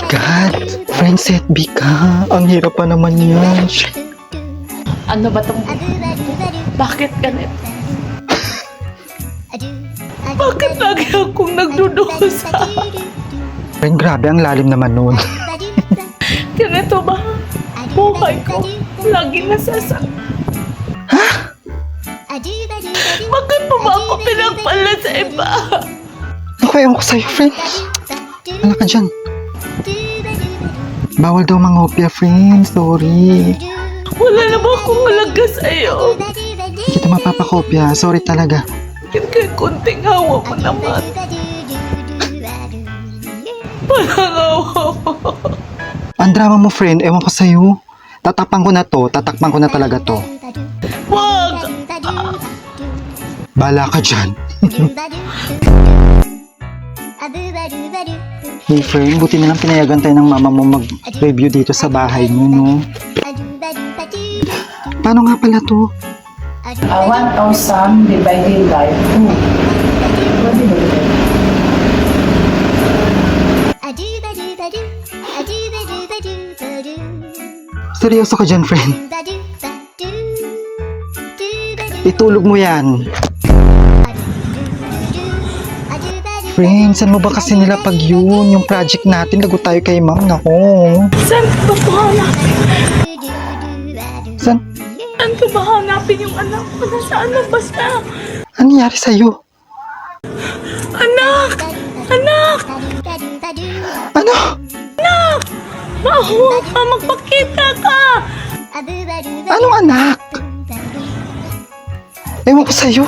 God! Friend, setback ka. Ang hirap pa naman yan. Ano ba tong... Bakit ganit? Bakit lagi akong nagdudusa? Friend, grabe ang lalim naman nun. Ganito ba? Buhay ko. Lagi nasasak. Ha? Bakit mo ba ako pinagpala sa iba? Naku, ewan ko sa'yo, friend. Wala ka dyan. Bawal daw mangopya, friend. Sorry. Wala na ba akong halaga sa'yo? Hindi kita mapapakopya. Sorry talaga. Kaya kunting hawa mo naman. Parang hawa mo. Ang drama mo, friend. Ewan ko sa'yo. Tatakpan ko na to. Tatakpan ko na talaga to. Wag! Bala ka dyan. Hey, friend. Buti na lang pinayagan tayo ng mama mo mag-review dito sa bahay mo, no? Paano nga pala to? 1,000 divided by 2. Seryoso ka dyan, friend. Itulog mo yan. Friend, saan mo ba kasi nilapag yun? Yung project natin, lago tayo kay ma'am. Nako. Saan ko ba hanapin? Saan? Saan ko ba hanapin yung anak ko? Nasaan na ba siya? Ano nangyari sa'yo? Anak! Anak! Ano? Anak! Mahuwag ka! Magpakita ka! Anong anak? Ewan ko sa'yo.